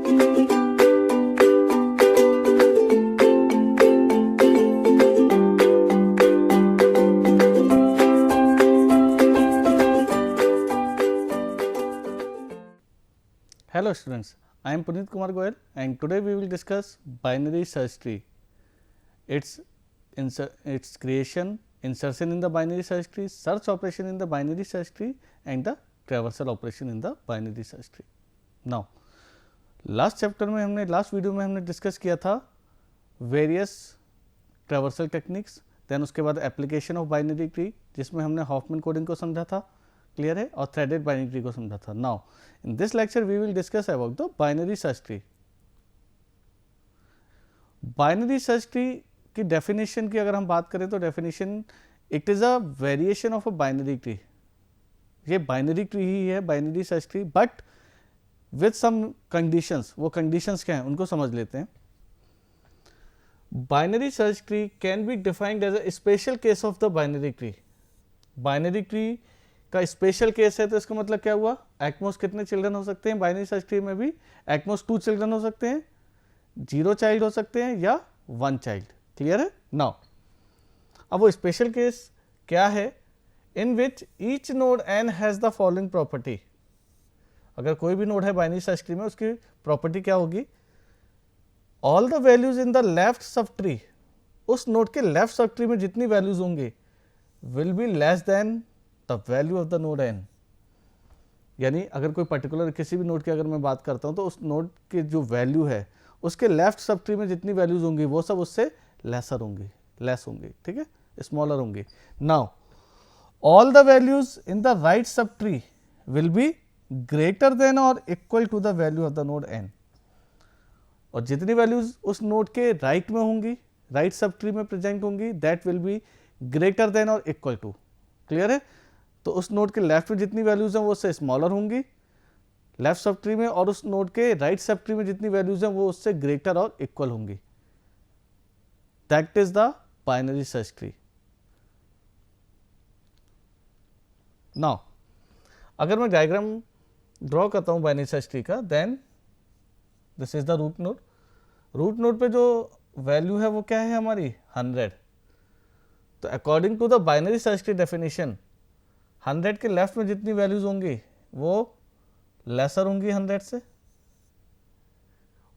Hello students, I am Puneet Kumar Goyal and today we will discuss binary search tree, its creation, insertion in the binary search tree, search operation in the binary search tree and the traversal operation in the binary search tree. Now, last video में हमने discuss किया था various traversal techniques, then उसके बाद application of binary tree जिसमें हमने Hoffmann coding को समझा था, क्लियर है, और थ्रेडेड बाइनरी ट्री को समझा था. Now in this lecture we will discuss about the binary search tree. Binary search tree की डेफिनेशन की अगर हम बात करें तो definition, it is a variation of a binary tree. ये बाइनरी ट्री ही है, binary search tree, but with some conditions. वो कंडीशंस क्या हैं उनको समझ लेते हैं. Binary search tree can be defined as a special case of the binary tree. Binary tree का स्पेशल केस है तो इसका मतलब क्या हुआ, एटमोस्ट कितने चिल्ड्रन हो सकते हैं बाइनरी सर्च ट्री में भी, एटमोस्ट 2 चिल्ड्रन हो सकते हैं, 0 चाइल्ड हो सकते हैं या 1 चाइल्ड. क्लियर है. नाउ अब वो स्पेशल केस क्या है, in which each node n has the following property. अगर कोई भी नोड है बाइनरी सर्च ट्री में, उसकी प्रॉपर्टी क्या होगी, all the values in the left sub tree, उस नोड के लेफ्ट सब ट्री में जितनी वैल्यूज होंगे will be less than the value of the node n. यानी अगर कोई पर्टिकुलर किसी भी नोड की अगर मैं बात करता हूं तो उस नोड की जो वैल्यू है उसके लेफ्ट सब ट्री में जितनी वैल्यूज होंगी वो सब उससे लेसर होंगी, लेस होंगी, ठीक है, स्मॉलर होंगी. Now all the values in the right sub tree will be greater than और equal to the value of the node n. और जितनी वैल्यूज उस नोड के राइट में होंगी, राइट सब ट्री में प्रेजेंट होंगी, that will be greater than और इक्वल टू. क्लियर है. तो उस नोड के लेफ्ट में जितनी वैल्यूज हैं वो उससे स्मॉलर होंगी लेफ्ट सब ट्री में, और उस नोड के राइट सब ट्री में जितनी वैल्यूज हैं वो उससे ग्रेटर और इक्वल होंगी. That is the binary search tree. Now अगर मैं डायग्राम ड्रॉ करता हूं बाइनरी सर्च ट्री का, then this is the root node. Root node पे जो वैल्यू है वो क्या है हमारी 100. तो according to the binary search tree definition 100 के लेफ्ट में जितनी वैल्यूज होंगी वो लेसर होंगी 100 से,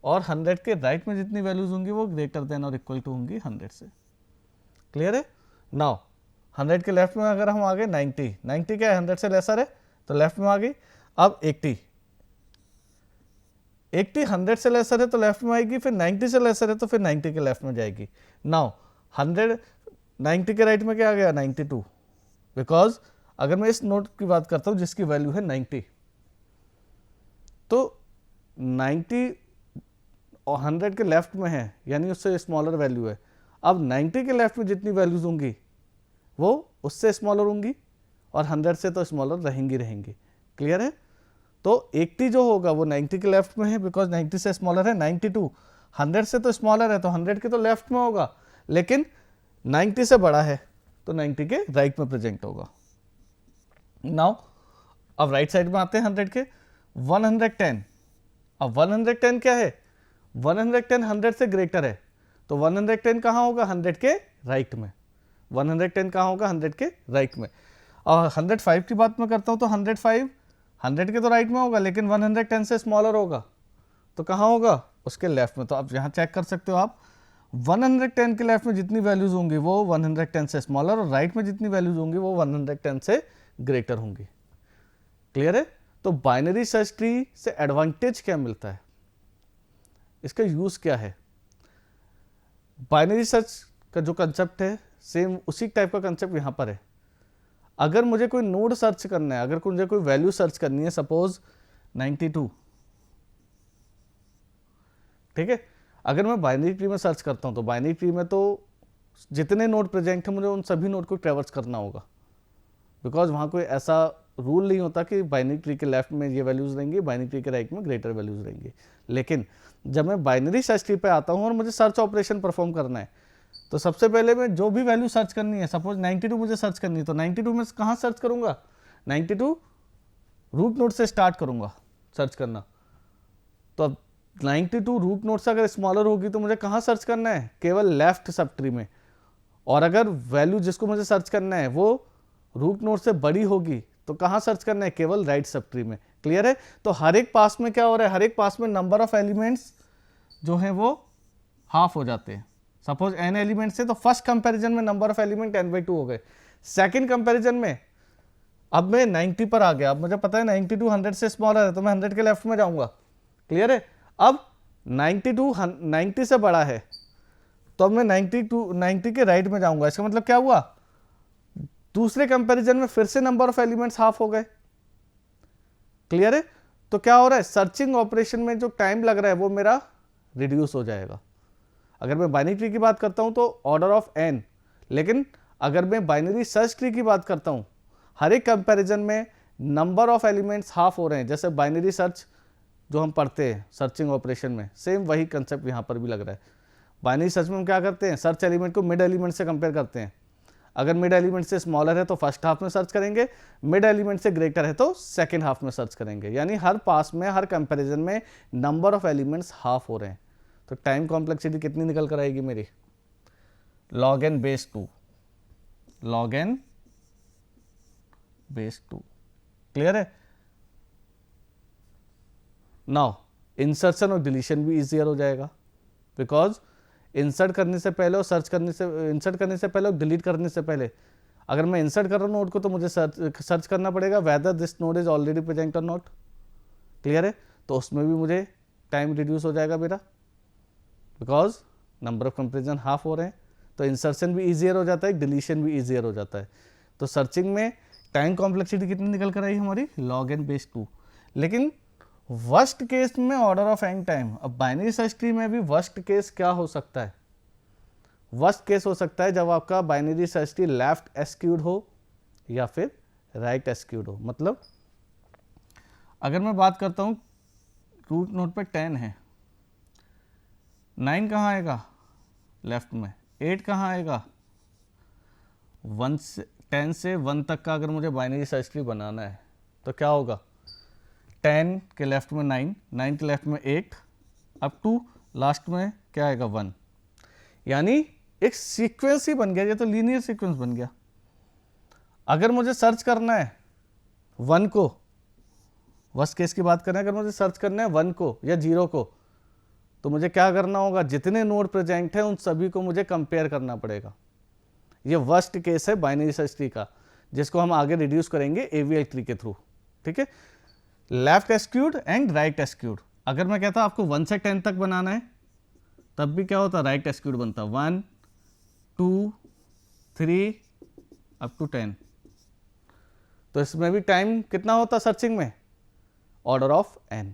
और 100 के राइट में जितनी वैल्यूज होंगी वो ग्रेटर देन और इक्वल टू होंगी 100 से. क्लियर है. नाउ 100 के लेफ्ट में अगर हम आ गए 90 क्या है 100 से लेसर है तो लेफ्ट में आ गई. अब 80 100 से लेसर है तो लेफ्ट में आएगी, फिर 90 से लेसर है तो फिर 90 के लेफ्ट में जाएगी. नाउ 90 के राइट में क्या आ गया 92, बिकॉज अगर मैं इस नोड की बात करता हूं जिसकी वैल्यू है 90, तो 90 और 100 के लेफ्ट में है यानी उससे स्मॉलर वैल्यू है. अब 90 के लेफ्ट में जितनी वैल्यूज होंगी वो उससे स्मॉलर होंगी और 100 से तो स्मॉलर रहेंगी. क्लियर है. तो 80 जो होगा वो 90 के लेफ्ट में है बिकॉज 90 से स्मॉलर है. 92 100 से तो स्मॉलर है तो 100 के तो लेफ्ट में होगा, लेकिन 90 से बड़ा है तो 90 के राइट में प्रेजेंट होगा. नाउ अब राइट साइड में आते हैं 100 के 110. अब 110 क्या है, 110 100 से ग्रेटर है तो 110 कहाँ होगा 100 के राइट में. 110 कहाँ होगा 100 के राइट में. और 105 की बात मैं करता हूँ तो 105 100 के तो राइट में होगा लेकिन 110 से स्मॉलर होगा तो कहाँ होगा उसके लेफ्ट में. तो आप यहाँ चेक कर सकते हो आप 110 के लेफ्ट में जितनी वैल्यूज होंगी वो 110 से स्मॉलर, और राइट में जितनी वैल्यूज होंगी वो 110 से ग्रेटर होंगी. क्लियर है. तो बाइनरी सर्च ट्री से एडवांटेज क्या मिलता है, इसका यूज क्या है. बाइनरी सर्च का जो कंसेप्ट है सेम उसी टाइप का कंसेप्ट यहां पर है. अगर मुझे कोई नोड सर्च करना है, अगर मुझे कोई वैल्यू सर्च करनी है, सपोज 92, ठीक है, अगर मैं बाइनरी ट्री में सर्च करता हूं तो बाइनरी ट्री में तो जितने नोड प्रेजेंट है मुझे उन सभी नोड को ट्रैवर्स करना होगा, बिकॉज वहाँ कोई ऐसा रूल नहीं होता कि बाइनरी ट्री के लेफ्ट में ये वैल्यूज रहेंगी, बाइनरी ट्री के राइट में ग्रेटर वैल्यूज रहेंगी. लेकिन जब मैं बाइनरी सर्च ट्री पे आता हूँ और मुझे सर्च ऑपरेशन परफॉर्म करना है तो सबसे पहले मैं जो भी वैल्यू सर्च करनी है, सपोज 92 मुझे सर्च करनी है तो 92 में कहाँ सर्च करूँगा, 92 रूट नोड से स्टार्ट करूँगा सर्च करना. तो अब 92 रूट नोड से अगर स्मॉलर होगी तो मुझे कहाँ सर्च करना है, केवल लेफ्ट सब ट्री में। और अगर वैल्यू जिसको मुझे सर्च करना है वो रूट नोड से बड़ी होगी तो कहाँ सर्च करना है, केवल राइट सब ट्री में। क्लियर है? तो हर एक पास में क्या हो रहा है, हर एक पास में नंबर ऑफ एलिमेंट्स जो है वो हाफ हो जाते हैं। सपोज n एलिमेंट्स है तो फर्स्ट कंपैरिजन में नंबर ऑफ एलिमेंट n/2 हो गए। सेकंड कंपैरिजन में अब मैं 90 पर आ गया, अब मुझे पता है 92 100 से स्मॉलर है तो मैं 100 के लेफ्ट में जाऊंगा। क्लियर है? अब 92 90 से बड़ा है तो अब मैं 90 के राइट में जाऊंगा। इसका मतलब क्या हुआ, दूसरे कंपैरिजन में फिर से नंबर ऑफ एलिमेंट्स हाफ हो गए। क्लियर है? तो क्या हो रहा है, सर्चिंग ऑपरेशन में जो टाइम लग रहा है वो मेरा रिड्यूस हो जाएगा। अगर मैं बाइनरी ट्री की बात करता हूं तो ऑर्डर ऑफ n, लेकिन अगर मैं बाइनरी सर्च ट्री की बात करता हूं, हर एक कंपैरिजन में नंबर ऑफ एलिमेंट्स हाफ हो रहे हैं। जैसे बाइनरी सर्च जो हम पढ़ते हैं सर्चिंग ऑपरेशन में, सेम वही कंसेप्ट यहां पर भी लग रहा है। बाइनरी सर्च में हम क्या करते हैं, सर्च एलिमेंट को मिड एलिमेंट से कंपेयर करते हैं। अगर मिड एलिमेंट से स्मॉलर है तो फर्स्ट हाफ में सर्च करेंगे, मिड एलिमेंट से ग्रेटर है तो सेकंड हाफ में सर्च करेंगे। यानी हर पास में, हर कंपैरिजन में नंबर ऑफ एलिमेंट्स हाफ हो रहे हैं। तो टाइम कॉम्प्लेक्सिटी कितनी निकल कर आएगी मेरी, log n base 2, log n base 2। Clear है? नाउ इंसर्शन और डिलीशन भी इजियर हो जाएगा, बिकॉज इंसर्ट करने से पहले और इंसर्ट करने से पहले और डिलीट करने से पहले, अगर मैं इंसर्ट कर रहा हूँ नोड को तो मुझे सर्च करना पड़ेगा whether this node is already present और नॉट। क्लियर है? तो उसमें भी मुझे टाइम रिड्यूस हो जाएगा मेरा, because number of comparison half हो रहे हैं। तो इंसर्शन भी इजियर हो जाता है, डिलीशन भी इजियर हो जाता है। तो सर्चिंग में टाइम कॉम्प्लेक्सिटी कितनी निकल कर आई हमारी, log n बेस 2। लेकिन वर्स्ट केस में ऑर्डर ऑफ n टाइम। अब बाइनरी सर्च ट्री में भी वर्स्ट केस क्या हो सकता है, वर्स्ट केस हो सकता है जब आपका बाइनरी सर्च ट्री लेफ्ट एस्क्यूड हो या फिर राइट एस्क्यूड हो। मतलब अगर मैं बात करता हूं रूट नोड पे 10 है, 9 कहाँ आएगा लेफ्ट में, 8 कहाँ आएगा 1 से 10 से 1 तक का अगर मुझे बाइनरी सर्च ट्री बनाना है तो क्या होगा, 10 के लेफ्ट में 9, 9 के लेफ्ट में 8, अप टू लास्ट में क्या आएगा 1। यानी एक सीक्वेंस ही बन गया, ये तो लीनियर सीक्वेंस बन गया। अगर मुझे सर्च करना है 1 को, वर्स्ट केस की बात करें, अगर मुझे सर्च करना है 1 को या 0 को, तो मुझे क्या करना होगा, जितने नोड प्रेजेंट है उन सभी को मुझे कंपेयर करना पड़ेगा। ये वर्स्ट केस है बाइनरी सर्च ट्री का, जिसको हम आगे रिड्यूस करेंगे AVI ट्री के थ्रू। ठीक है? Left skewed and right skewed. अगर मैं कहता आपको 1 से 10 तक बनाना है तब भी क्या होता, राइट एस्क्यूड बनता, 1 2 3 अप टू 10। तो इसमें भी टाइम कितना होता सर्चिंग में, ऑर्डर ऑफ n।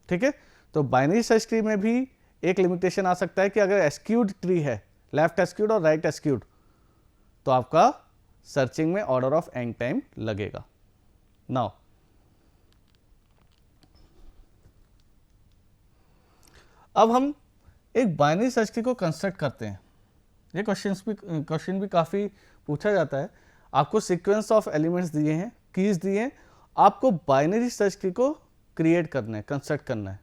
ठीक है? तो बाइनरी सर्च ट्री में भी एक लिमिटेशन आ सकता है कि अगर एस्क्यूड ट्री है, लेफ्ट एस्क्यूड और राइट एस्क्यूड, तो आपका सर्चिंग में ऑर्डर ऑफ n टाइम लगेगा। नाउ अब हम एक बाइनरी सर्च ट्री को कंस्ट्रक्ट करते हैं। ये क्वेश्चन भी काफ़ी पूछा जाता है। आपको सीक्वेंस ऑफ एलिमेंट्स दिए हैं, कीज दिए हैं, आपको बाइनरी सर्च ट्री को क्रिएट करना है, कंस्ट्रक्ट करना है।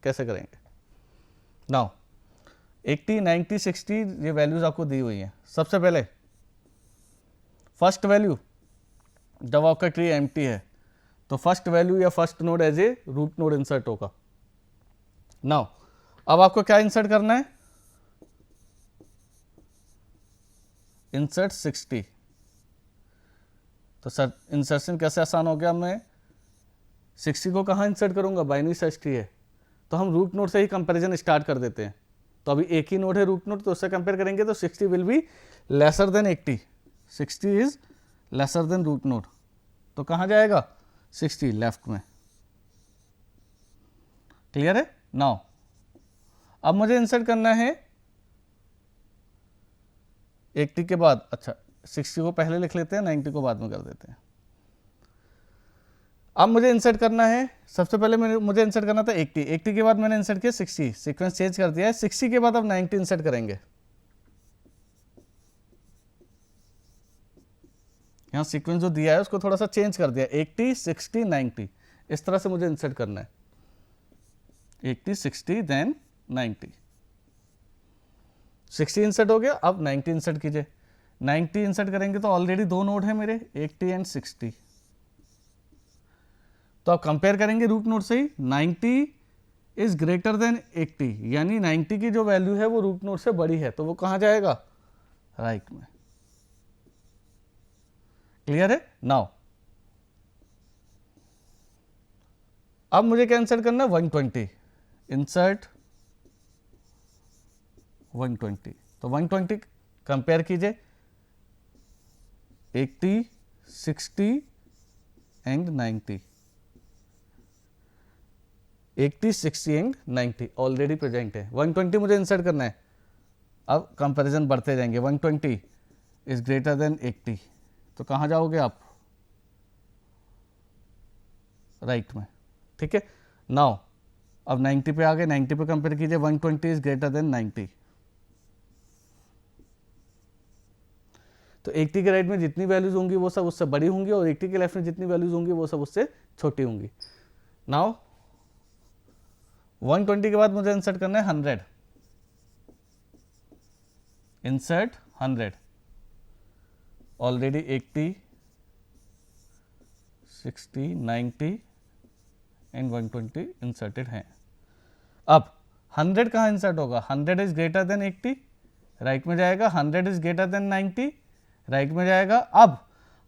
कैसे करेंगे? नाउ 80 90 60 ये वैल्यूज आपको दी हुई हैं। सबसे पहले फर्स्ट वैल्यू, जब आपका ट्री एम्प्टी है तो फर्स्ट वैल्यू या first node as a root node insert होगा। नाउ अब आपको क्या इंसर्ट करना है, इंसर्ट 60। तो सर इंसर्शन कैसे आसान हो गया, मैं 60 को कहाँ इंसर्ट करूंगा, बाइनरी सर्च ट्री है तो हम रूट नोड से ही कंपैरिजन स्टार्ट कर देते हैं। तो अभी एक ही नोड है रूट नोड, तो उससे कंपेयर करेंगे तो 60 will be lesser than 80, 60 is lesser than root node. तो कहाँ जाएगा 60 लेफ्ट में। क्लियर है? नाउ अब मुझे इंसर्ट करना है 80 के बाद, अच्छा 60 को पहले लिख लेते हैं, 90 को बाद में कर देते हैं। अब मुझे इंसर्ट करना है, सबसे पहले मुझे इंसर्ट करना था 80 के बाद मैंने इंसर्ट किया 60, सीक्वेंस चेंज कर दिया है। 60 के बाद अब 90 इंसर्ट करेंगे। यहाँ सीक्वेंस जो दिया है उसको थोड़ा सा चेंज कर दिया, 80 60 90, इस तरह से मुझे इंसर्ट करना है। 80 60 देन 90, 60 इंसर्ट हो गया, अब 90 इंसर्ट कीजिए। 90 इंसर्ट करेंगे तो ऑलरेडी दो नोड है मेरे 80 एंड 60, तो आप कंपेयर करेंगे रूट नोड से ही। 90 इज ग्रेटर देन 80, यानी 90 की जो वैल्यू है वो रूट नोड से बड़ी है, तो वो कहां जाएगा, राइट में। क्लियर है। नाउ अब मुझे क्या इंसर्ट करना है, 120, इंसर्ट 120, तो 120 कंपेयर कीजिए 80 60 एंड 90, 80 60 एंड 90 ऑलरेडी प्रेजेंट है। 120 मुझे इंसर्ट करना है, अब कंपैरिजन बढ़ते जाएंगे। 120 इज ग्रेटर देन 80, तो कहां जाओगे आप, राइट में। ठीक है। नाउ अब 90 पे आ गए, 90 पे कंपेयर कीजिए, 120 इज ग्रेटर देन 90, तो 80 के राइट में जितनी वैल्यूज होंगी वो सब उससे बड़ी होंगी और 80 के लेफ्ट में जितनी वैल्यूज होंगी वो सब उससे छोटी होंगी। नाउ 120 के बाद मुझे इंसर्ट करना है 100, इंसर्ट 100, ऑलरेडी 80 60 90 एंड 120 इंसर्टेड हैं। अब 100 कहाँ इंसर्ट होगा, 100 इज ग्रेटर देन 80, राइट में जाएगा। 100 इज ग्रेटर देन 90, राइट में जाएगा। अब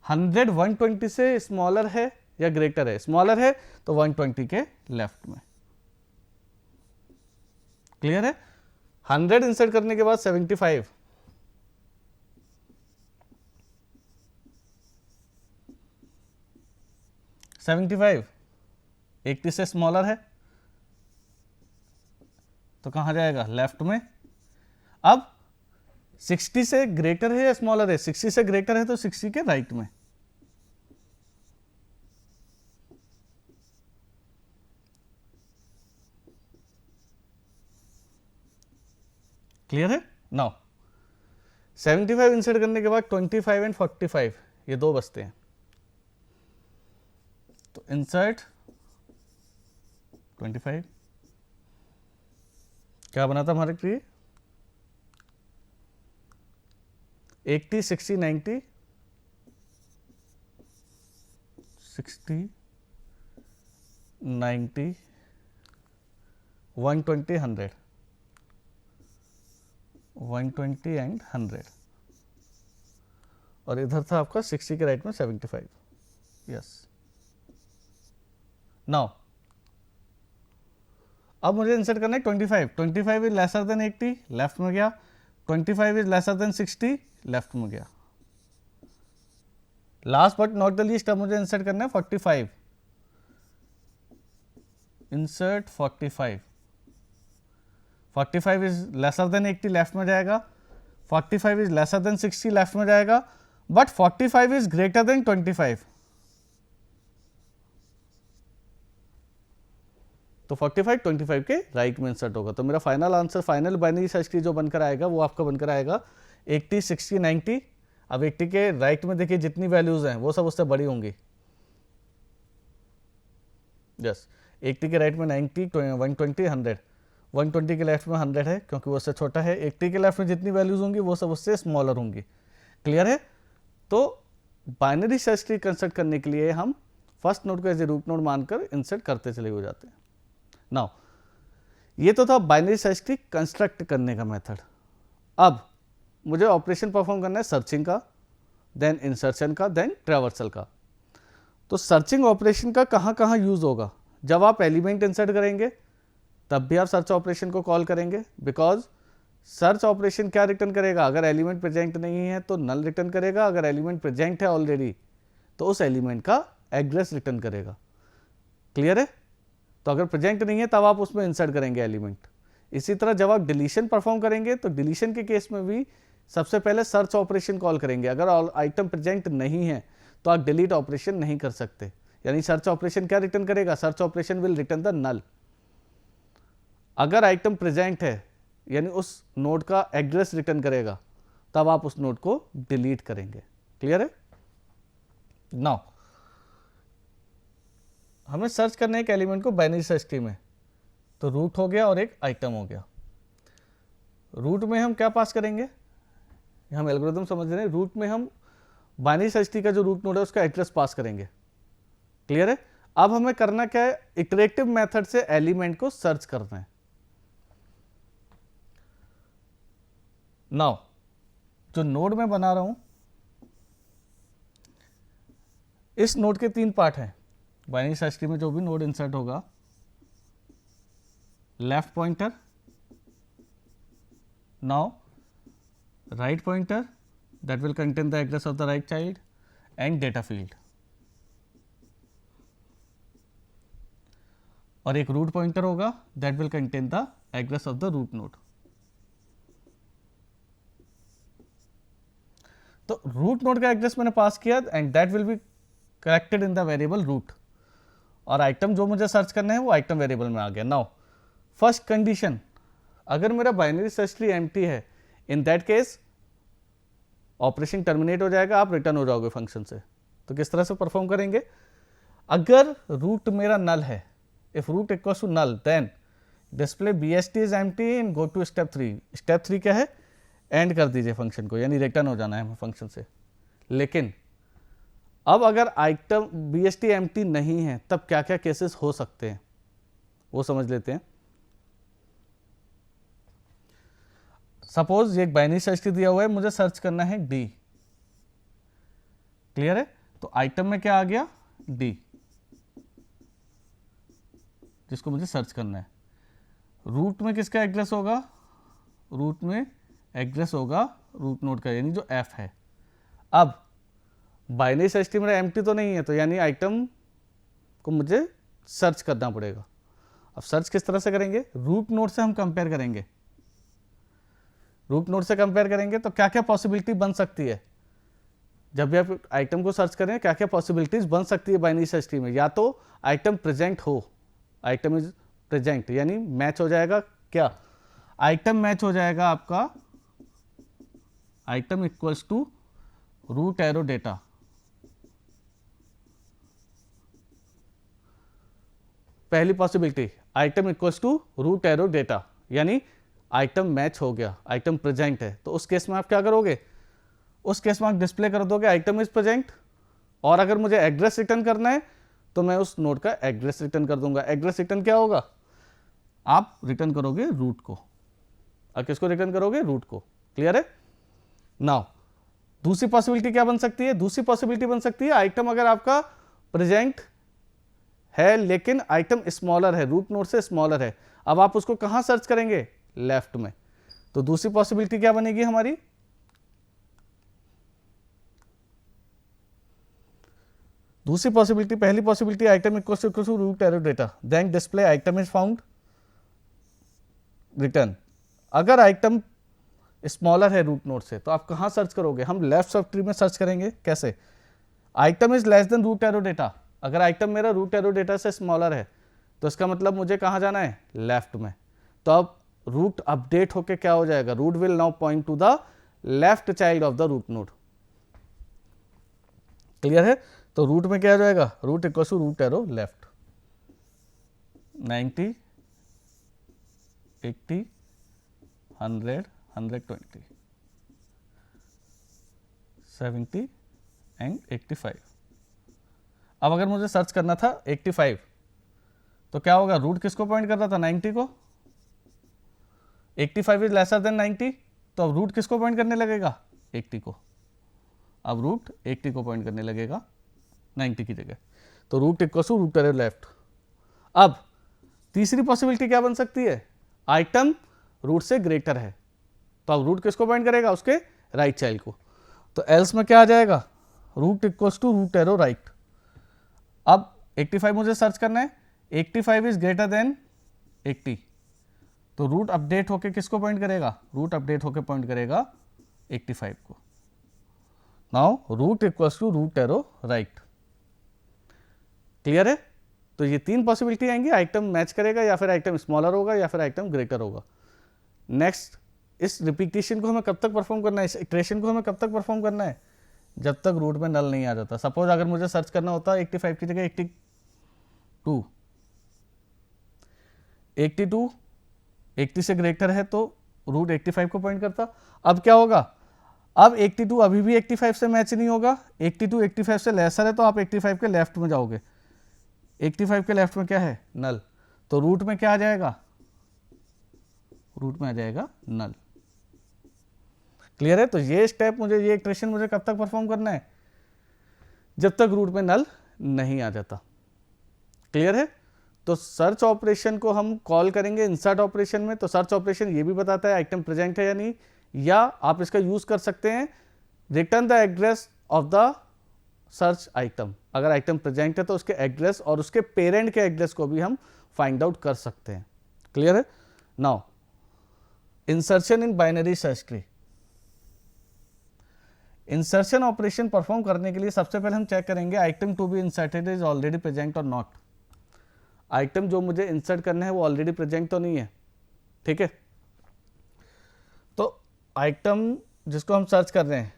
100 120 से स्मॉलर है या ग्रेटर है, स्मॉलर है तो 120 के लेफ्ट में। क्लियर है। 100 इंसर्ट करने के बाद 75, $75 80 से स्मॉलर है तो कहां जाएगा, लेफ्ट में। अब 60 से ग्रेटर है या स्मॉलर है, 60 से ग्रेटर है तो 60 के राइट में। क्लियर है। नाउ 75 इंसर्ट करने के बाद 25 एंड 45 ये दो बचते हैं, तो इंसर्ट 25, क्या बना था हमारे लिए 80 60 90 60 90 120 100 120 एंड 100, और इधर था आपका 60 के राइट में 75। यस। नाउ अब मुझे इंसर्ट करना है 25, 25 इज लेसर देन 80, लेफ्ट में गया। 25 इज लेसर देन 60, लेफ्ट में गया। Last but not the least अब मुझे इंसर्ट करना है 45, insert 45, 45 is lesser than 80, left में जाएगा। 45 इज लेसर देन 60, लेफ्ट में जाएगा, बट 45 इज ग्रेटर देन 25, तो 45 25 के राइट में इंसर्ट होगा। तो मेरा final answer, final binary search tree जो बनकर आएगा वो आपका बनकर आएगा 80 60 90। अब 80 के राइट में देखिए जितनी वैल्यूज हैं वो सब उससे बड़ी होंगी। यस, 80 के राइट में 90 120 100, 120 के लेफ्ट में 100 है क्योंकि वो उससे छोटा है। 80 के लेफ्ट में जितनी वैल्यूज होंगी वो सब उससे स्मॉलर होंगी। क्लियर है। तो बाइनरी सर्च ट्री कंस्ट्रक्ट करने के लिए हम फर्स्ट नोड को एज ए रूट नोड मानकर इंसर्ट करते चले हो जाते हैं। नाउ ये तो था बाइनरी सर्च ट्री कंस्ट्रक्ट करने का मेथड। अब मुझे ऑपरेशन परफॉर्म करना है सर्चिंग का, देन इंसर्शन का, देन ट्रैवर्सल का। तो सर्चिंग ऑपरेशन का कहाँ कहाँ यूज होगा, जब आप एलिमेंट इंसर्ट करेंगे तब भी आप सर्च ऑपरेशन को कॉल करेंगे, बिकॉज सर्च ऑपरेशन क्या रिटर्न करेगा, अगर एलिमेंट प्रेजेंट नहीं है तो नल रिटर्न करेगा, अगर एलिमेंट प्रेजेंट है ऑलरेडी तो उस एलिमेंट का एड्रेस रिटर्न करेगा। क्लियर है। तो अगर प्रेजेंट नहीं है तब आप उसमें इंसर्ट करेंगे एलिमेंट। इसी तरह जब आप डिलीशन परफॉर्म करेंगे तो डिलीशन के केस में भी सबसे पहले सर्च ऑपरेशन कॉल करेंगे। अगर आइटम प्रेजेंट नहीं है तो आप डिलीट ऑपरेशन नहीं कर सकते। यानी सर्च ऑपरेशन क्या रिटर्न करेगा, search operation will return the null. अगर आइटम प्रेजेंट है यानी उस नोड का एड्रेस रिटर्न करेगा, तब आप उस नोड को डिलीट करेंगे। क्लियर है। नाउ हमें सर्च करना है एक एलिमेंट को बाइनरी सर्च ट्री में, तो रूट हो गया और एक आइटम हो गया। रूट में हम क्या पास करेंगे, हम एल्गोरिथम समझ रहे हैं, रूट में हम बाइनरी सर्च ट्री का जो रूट नोड है उसका एड्रेस पास करेंगे। क्लियर है। अब हमें करना क्या है, इटरेटिव मेथड से एलिमेंट को सर्च करना है। नाउ जो नोड में बना रहा हूं, इस नोड के 3 पार्ट हैं। बाइनरी सर्च ट्री में जो भी नोड इंसर्ट होगा, left pointer, now write pointer that will contain the address of the right child and data field, और एक रूट पॉइंटर होगा that will contain the address of the root node। तो root node का address मैंने pass किया and that will be corrected in the variable root, और item जो मुझे सर्च करना है वो आइटम वेरिएबल में आ गया। नाउ फर्स्ट कंडीशन, अगर मेरा बाइनरी सर्च ट्री एम्प्टी है, in that case operation terminate हो जाएगा, आप रिटर्न हो जाओगे फंक्शन से। तो किस तरह से परफॉर्म करेंगे, अगर रूट मेरा नल है, if root equals to null then display BST is empty and go to step 3। Step 3 क्या है, एंड कर दीजिए फंक्शन को, यानी रिटर्न हो जाना है हमें फंक्शन से। लेकिन अब अगर आइटम BST एम्प्टी नहीं है तब क्या क्या केसेस हो सकते हैं वो समझ लेते हैं। सपोज ये एक बाइनरी सर्च ट्री दिया हुआ है, मुझे सर्च करना है D। क्लियर है। तो आइटम में क्या आ गया, D, जिसको मुझे सर्च करना है। रूट में किसका एड्रेस होगा, रूट में एड्रेस होगा रूट नोड का, यानी जो F है। अब बाइनरी सर्च ट्री मेरा एम्प्टी तो नहीं है, तो यानी आइटम को मुझे सर्च करना पड़ेगा। अब सर्च किस तरह से करेंगे, रूट नोड से हम कंपेयर करेंगे। रूट नोड से कंपेयर करेंगे तो क्या क्या पॉसिबिलिटी बन सकती है, जब भी आप आइटम को सर्च करें क्या क्या पॉसिबिलिटीज बन सकती है बाइनरी सर्च ट्री में। या तो आइटम प्रेजेंट हो, आइटम इज प्रेजेंट यानी मैच हो जाएगा, क्या आइटम मैच हो जाएगा आपका, item equals to root arrow data. पहली possibility, item equals to root arrow data, यानी आइटम मैच हो गया, आइटम प्रेजेंट है। तो उस केस में आप क्या करोगे, उस केस में आप डिस्प्ले कर दोगे आइटम इज प्रेजेंट, और अगर मुझे एड्रेस रिटर्न करना है तो मैं उस नोड का एड्रेस रिटर्न कर दूंगा। एड्रेस रिटर्न क्या होगा, आप रिटर्न करोगे रूट को। और किसको रिटर्न करोगे, रूट को। क्लियर है। नाउ दूसरी पॉसिबिलिटी क्या बन सकती है, दूसरी पॉसिबिलिटी बन सकती है आइटम अगर आपका प्रेजेंट है लेकिन आइटम स्मॉलर है, रूट नोड से स्मॉलर है। अब आप उसको कहां सर्च करेंगे, लेफ्ट में। तो दूसरी पॉसिबिलिटी क्या बनेगी हमारी, दूसरी पॉसिबिलिटी, पहली possibility item equals to root arrow data, then display item is found, return. अगर आइटम स्मॉलर है रूट नोड से तो आप कहां सर्च करोगे, हम लेफ्ट सब ट्री में सर्च करेंगे। कैसे, item is less than root arrow data, अगर आइटम मेरा रूट एरो डेटा से स्मॉलर है तो इसका मतलब मुझे कहां जाना है, लेफ्ट में। तो अब रूट अपडेट होके क्या हो जाएगा, root will now point to the left child of the root node. Clear है। तो रूट में क्या हो जाएगा, root equal to root arrow left, 90 80 100 120 70 and 85। अब अगर मुझे सर्च करना था 85 तो क्या होगा, रूट किसको पॉइंट कर रहा था, 90 को। 85 इज लेसर देन 90, तो अब रूट किसको पॉइंट करने लगेगा, 80 को। अब रूट 80 को पॉइंट करने लगेगा 90 की जगह। तो root equal to root arrow left. अब तीसरी पॉसिबिलिटी क्या बन सकती है, आइटम रूट से ग्रेटर है, तो अब रूट किसको पॉइंट करेगा, उसके राइट चाइल्ड को। तो एल्स में क्या आ जाएगा, root equals to root arrow right. अब 85 मुझे सर्च करना है, 85 इज ग्रेटर देन 80, तो रूट अपडेट होके किसको पॉइंट करेगा, रूट अपडेट होके पॉइंट करेगा 85 को। Now root equals to root arrow right. Clear है। तो ये 3 पॉसिबिलिटी आएंगी, आइटम मैच करेगा या फिर आइटम स्मॉलर होगा या फिर आइटम ग्रेटर होगा। नेक्स्ट, इस रिपीटिशन को हमें कब तक परफॉर्म करना है, इस इटरेशन को हमें कब तक परफॉर्म करना है, जब तक रूट में नल नहीं आ जाता। सपोज अगर मुझे सर्च करना होता 85 की जगह 82, 82 80 से ग्रेटर है तो रूट 85 को पॉइंट करता। अब क्या होगा, अब 82 अभी भी 85 से मैच नहीं होगा, 82 85 से लेसर है तो आप 85 के लेफ्ट में जाओगे, 85 के लेफ्ट में क्या है, नल, तो रूट में क्या आ जाएगा, रूट में आ जाएगा नल। क्लियर है। तो ये स्टेप मुझे, ये इक्वेशन मुझे कब तक परफॉर्म करना है, जब तक रूट में नल नहीं आ जाता। क्लियर है। तो सर्च ऑपरेशन को हम कॉल करेंगे इंसर्ट ऑपरेशन में। तो सर्च ऑपरेशन ये भी बताता है आइटम प्रेजेंट है या नहीं, या आप इसका यूज कर सकते हैं return the address of the search item. अगर आइटम प्रेजेंट है तो उसके एड्रेस और उसके पेरेंट के एड्रेस को भी हम फाइंड आउट कर सकते हैं। क्लियर है। Now insertion in binary search tree. Insertion operation perform करने के लिए सबसे पहले हम चेक करेंगे item to be inserted is already present और नॉट। आइटम जो मुझे इंसर्ट करना है वो ऑलरेडी प्रेजेंट तो नहीं है, ठीक है। तो आइटम जिसको हम सर्च कर रहे हैं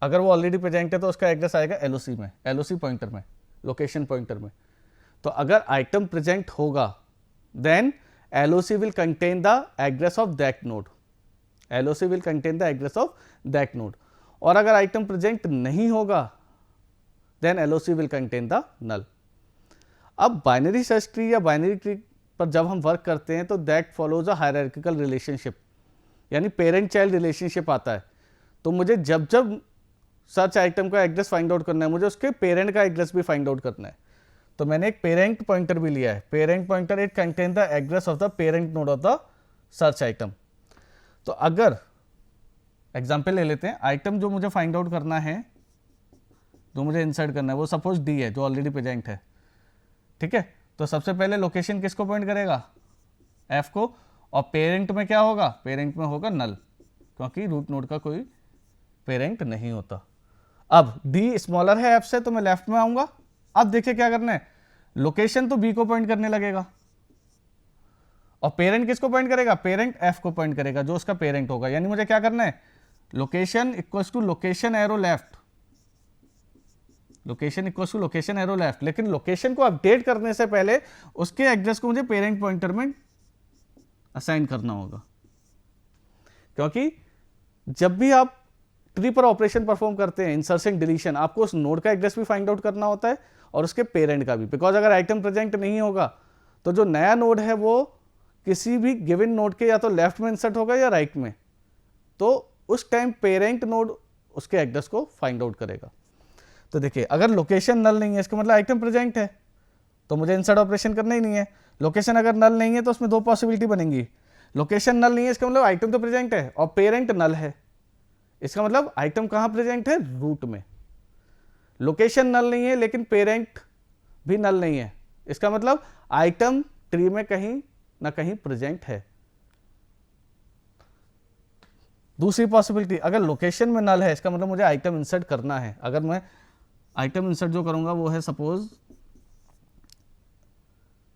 अगर वो ऑलरेडी प्रेजेंट है तो उसका एड्रेस आएगा एलओसी में, एलओसी पॉइंटर में, लोकेशन पॉइंटर में। तो अगर आइटम प्रेजेंट होगा then LOC will contain the address of that node, LOC will contain the address of that node. और अगर आइटम प्रेजेंट नहीं होगा then LOC will contain the null. अब बाइनरी सर्च ट्री या बाइनरी ट्री पर जब हम वर्क करते हैं तो that follows a hierarchical relationship, यानी पेरेंट चाइल्ड रिलेशनशिप आता है। तो मुझे जब जब सर्च आइटम का एड्रेस फाइंड आउट करना है मुझे उसके पेरेंट का एड्रेस भी फाइंड आउट करना है। तो मैंने एक पेरेंट पॉइंटर भी लिया है, parent pointer it contain the address of the parent node of the search item. तो अगर एग्जाम्पल ले लेते हैं, आइटम जो मुझे फाइंड आउट करना है, जो मुझे इंसर्ट करना है वो सपोज डी है जो ऑलरेडी प्रेजेंट है, ठीक है। तो सबसे पहले लोकेशन किसको पॉइंट करेगा, एफ को, और पेरेंट में क्या होगा, पेरेंट में होगा नल, क्योंकि रूट नोड का कोई पेरेंट नहीं होता। अब डी स्मॉलर है एफ से तो मैं लेफ्ट में आऊंगा। अब देखिए क्या करना है, लोकेशन तो बी को पॉइंट करने लगेगा और पेरेंट किसको पॉइंट करेगा, पेरेंट एफ को पॉइंट करेगा जो उसका पेरेंट होगा। यानी मुझे क्या करना है, location equals to location arrow left, location equals to location arrow left. लेकिन लोकेशन को अपडेट करने से पहले उसके एड्रेस को मुझे पेरेंट पॉइंटर में असाइन करना होगा, क्योंकि जब भी आप ट्री पर ऑपरेशन परफॉर्म करते हैं इंसर्शन डिलीशन, आपको उस नोड का एड्रेस भी फाइंड आउट करना होता है और उसके पेरेंट का भी। बिकॉज अगर आइटम प्रेजेंट नहीं होगा तो जो नया नोड है वो किसी भी गिवन नोड के या तो लेफ्ट में इंसर्ट होगा या राइट में, तो उस टाइम पेरेंट नोड उसके एड्रेस को फाइंड आउट करेगा। तो देखिए अगर लोकेशन नल नहीं है इसका मतलब आइटम प्रेजेंट है तो मुझे इंसर्ट ऑपरेशन करना ही नहीं है। लोकेशन अगर नल नहीं है तो उसमें दो पॉसिबिलिटी बनेंगी, लोकेशन नल नहीं है इसका मतलब आइटम तो प्रेजेंट है और पेरेंट नल है, इसका मतलब आइटम कहां प्रेजेंट है, रूट में। लोकेशन नल नहीं है लेकिन पेरेंट भी नल नहीं है, इसका मतलब आइटम ट्री में कहीं ना कहीं प्रेजेंट है। दूसरी पॉसिबिलिटी, अगर लोकेशन में नल है इसका मतलब मुझे आइटम इंसर्ट करना है। अगर मैं आइटम इंसर्ट जो करूंगा वो है सपोज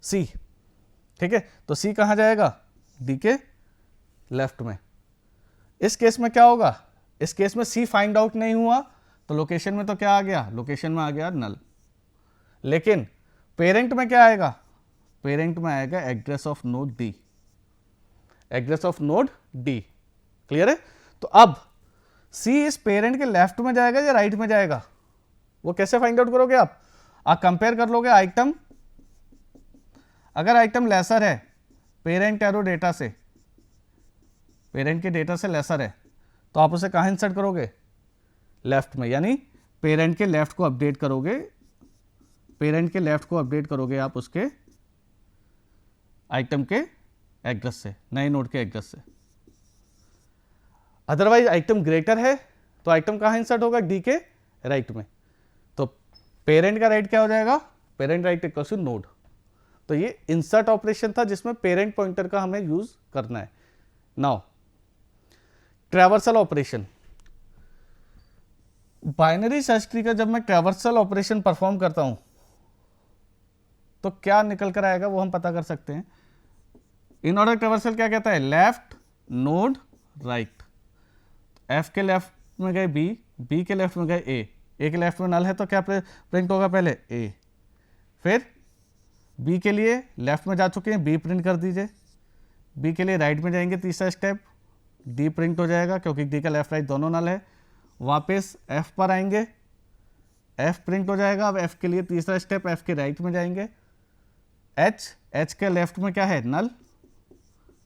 सी, ठीक है। तो सी कहां जाएगा, डी के लेफ्ट में। इस केस में क्या होगा, इस केस में सी फाइंड आउट नहीं हुआ तो लोकेशन में तो क्या आ गया, लोकेशन में आ गया नल। लेकिन पेरेंट में क्या आएगा, पेरेंट में आएगा address of node D, address of node D. Clear है। तो अब सी इस पेरेंट के लेफ्ट में जाएगा या राइट में जाएगा, वो कैसे फाइंड आउट करोगे आप कंपेयर कर लोगे आइटम। अगर आइटम लेसर है पेरेंट एरो डेटा से, पेरेंट के डेटा से लेसर है तो आप उसे कहां इंसर्ट करोगे, लेफ्ट में। यानी पेरेंट के लेफ्ट को अपडेट करोगे, पेरेंट के लेफ्ट को अपडेट करोगे आप उसके आइटम के एड्रेस से, नए नोड के एड्रेस से। अदरवाइज आइटम ग्रेटर है तो आइटम कहां इंसर्ट होगा, डी के राइट में। तो पेरेंट का राइट क्या हो जाएगा, parent right equals to node. तो ये इंसर्ट ऑपरेशन था जिसमें पेरेंट पॉइंटर का हमें यूज करना है। Now traversal operation, binary search tree का जब मैं ट्रैवर्सल ऑपरेशन परफॉर्म करता हूं तो क्या निकल कर आएगा वो हम पता कर सकते हैं। इन ऑर्डर ट्रैवर्सल क्या कहता है, लेफ्ट नोड राइट। एफ के लेफ्ट में गए बी, बी के लेफ्ट में गए ए के लेफ्ट में नल है तो क्या प्रिंट होगा, पहले ए, फिर बी के लिए लेफ्ट में जा चुके हैं बी प्रिंट कर दीजिए, बी के लिए राइट में जाएंगे, तीसरा स्टेप डी प्रिंट हो जाएगा क्योंकि डी का लेफ्ट राइट दोनों नल है। वापस एफ पर आएंगे, एफ प्रिंट हो जाएगा। अब एफ के लिए तीसरा स्टेप, एफ के राइट में जाएंगे, एच, एच के लेफ्ट में क्या है नल,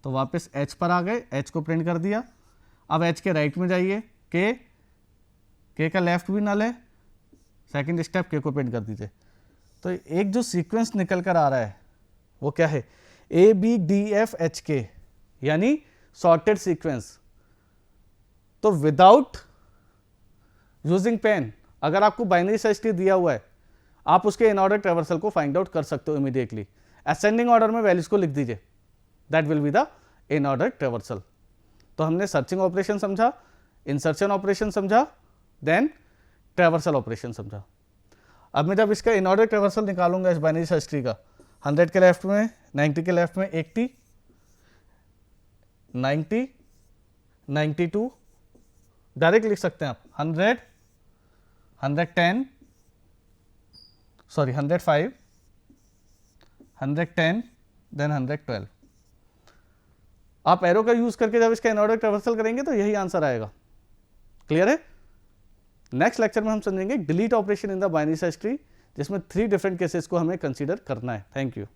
तो वापस एच पर आ गए, एच को प्रिंट कर दिया। अब एच के राइट में जाइए, के का लेफ्ट भी नल है, सेकंड स्टेप के को प्रिंट कर दीजिए। तो एक जो सीक्वेंस निकल कर आ रहा है वो क्या है, A B D F H K, यानी सॉर्टेड सीक्वेंस। तो विदाउट यूजिंग पेन अगर आपको बाइनरी सर्च ट्री दिया हुआ है, आप उसके इन ऑर्डर ट्रेवर्सल को फाइंड आउट कर सकते हो इमीडिएटली। असेंडिंग ऑर्डर में वैल्यूज को लिख दीजिए, that will be the in order traversal. तो हमने सर्चिंग ऑपरेशन समझा, इंसर्शन ऑपरेशन समझा, देन ट्रेवर्सल ऑपरेशन समझा। अब मैं जब इसका इन ऑर्डर ट्रेवर्सल निकालूंगा इस बाइनरी सर्च ट्री का, 100 के लेफ्ट में, 90 के लेफ्ट में 80, 90, 92, डायरेक्ट लिख सकते हैं आप 100, 110, सॉरी 105, 110, देन 112। आप एरो का यूज करके जब इसका इन ऑर्डर ट्रेवर्सल करेंगे तो यही आंसर आएगा। क्लियर है? नेक्स्ट लेक्चर में हम समझेंगे delete operation in the binary search tree, जिसमें 3 डिफरेंट केसेस को हमें कंसीडर करना है। Thank you.